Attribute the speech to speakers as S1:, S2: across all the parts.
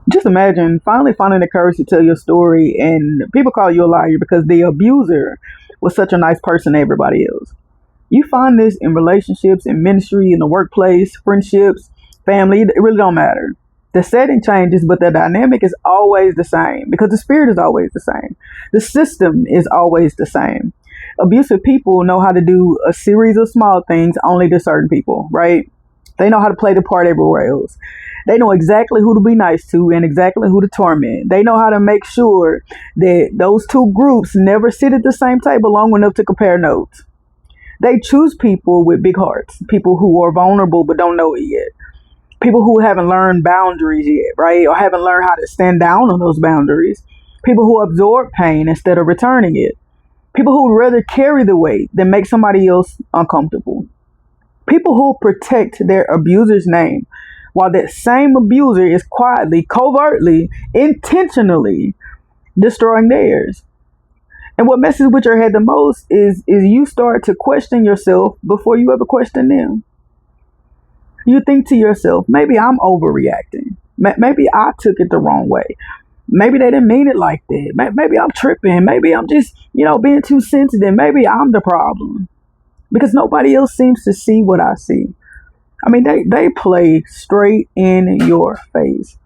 S1: Just imagine finally finding the courage to tell your story, and people call you a liar because the abuser was such a nice person to everybody else. You find this in relationships, in ministry, in the workplace, friendships, family. It really don't matter. The setting changes, but the dynamic is always the same because the spirit is always the same. The system is always the same. Abusive people know how to do a series of small things only to certain people, right? They know how to play the part everywhere else. They know exactly who to be nice to and exactly who to torment. They know how to make sure that those two groups never sit at the same table long enough to compare notes. They choose people with big hearts, people who are vulnerable but don't know it yet, people who haven't learned boundaries yet, right? Or haven't learned how to stand down on those boundaries, people who absorb pain instead of returning it, people who would rather carry the weight than make somebody else uncomfortable, people who protect their abuser's name while that same abuser is quietly, covertly, intentionally destroying theirs. And what messes with your head the most is you start to question yourself before you ever question them. You think to yourself, maybe I'm overreacting. Maybe I took it the wrong way. Maybe they didn't mean it like that. Maybe I'm tripping. Maybe I'm just, being too sensitive. Maybe I'm the problem. Because nobody else seems to see what I see. I mean, they play straight in your face.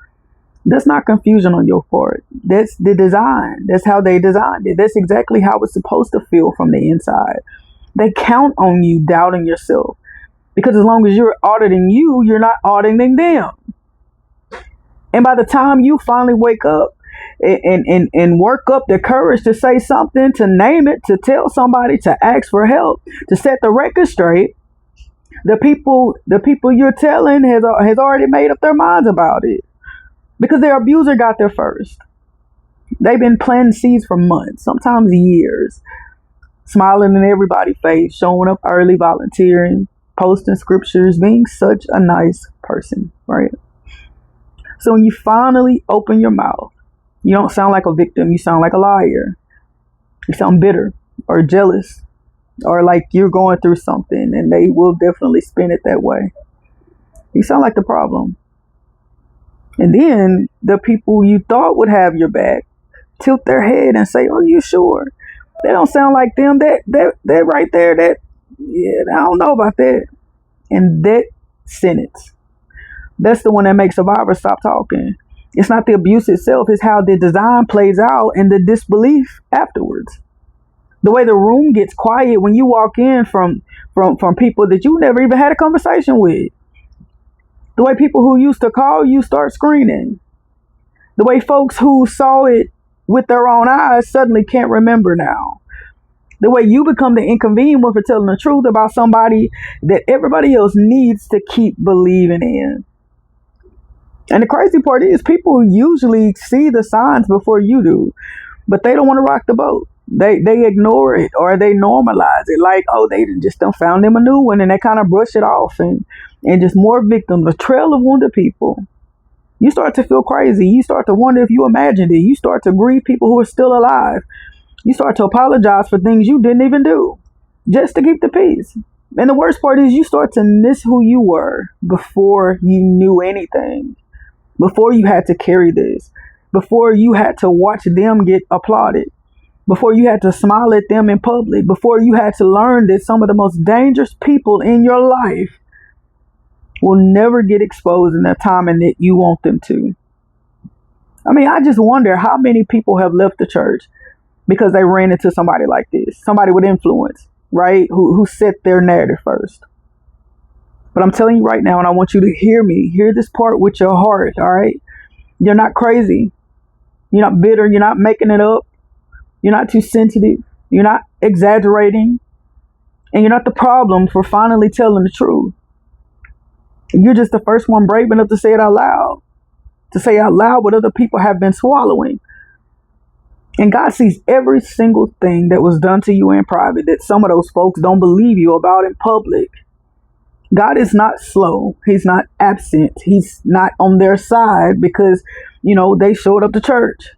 S1: That's not confusion on your part. That's the design. That's how they designed it. That's exactly how it's supposed to feel from the inside. They count on you doubting yourself. Because as long as you're auditing you, you're not auditing them. And by the time you finally wake up and work up the courage to say something, to name it, to tell somebody, to ask for help, to set the record straight, the people you're telling has already made up their minds about it. Because their abuser got there first. They've been planting seeds for months, sometimes years, smiling in everybody's face, showing up early, volunteering, posting scriptures, being such a nice person, right? So when you finally open your mouth, you don't sound like a victim, you sound like a liar. You sound bitter or jealous or like you're going through something, and they will definitely spin it that way. You sound like the problem. And then the people you thought would have your back tilt their head and say, "Are you sure?" They don't sound like them. That right there, I don't know about that. And that sentence, that's the one that makes survivors stop talking. It's not the abuse itself, it's how the design plays out and the disbelief afterwards. The way the room gets quiet when you walk in from people that you never even had a conversation with. The way people who used to call you start screening. The way folks who saw it with their own eyes suddenly can't remember now. The way you become the inconvenient one for telling the truth about somebody that everybody else needs to keep believing in. And the crazy part is people usually see the signs before you do, but they don't want to rock the boat. They ignore it or they normalize it like, oh, they just done found them a new one, and they kind of brush it off and just more victims, a trail of wounded people. You start to feel crazy. You start to wonder if you imagined it. You start to grieve people who are still alive. You start to apologize for things you didn't even do just to keep the peace. And the worst part is you start to miss who you were before you knew anything, before you had to carry this, before you had to watch them get applauded, before you had to smile at them in public, before you had to learn that some of the most dangerous people in your life will never get exposed in the timing that you want them to. I mean, I just wonder how many people have left the church because they ran into somebody like this, somebody with influence, right? Who set their narrative first. But I'm telling you right now, and I want you to hear me, hear this part with your heart, all right? You're not crazy. You're not bitter. You're not making it up. You're not too sensitive. You're not exaggerating. And you're not the problem for finally telling the truth. You're just the first one brave enough to say it out loud. To say out loud what other people have been swallowing. And God sees every single thing that was done to you in private that some of those folks don't believe you about in public. God is not slow. He's not absent. He's not on their side because, they showed up to church.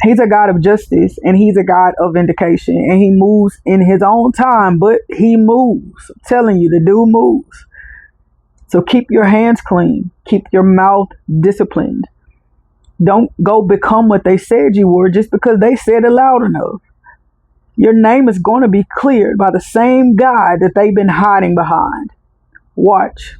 S1: He's a God of justice and he's a God of vindication, and he moves in his own time, but he moves. I'm telling you, the dude moves. So keep your hands clean. Keep your mouth disciplined. Don't go become what they said you were just because they said it loud enough. Your name is going to be cleared by the same God that they've been hiding behind. Watch.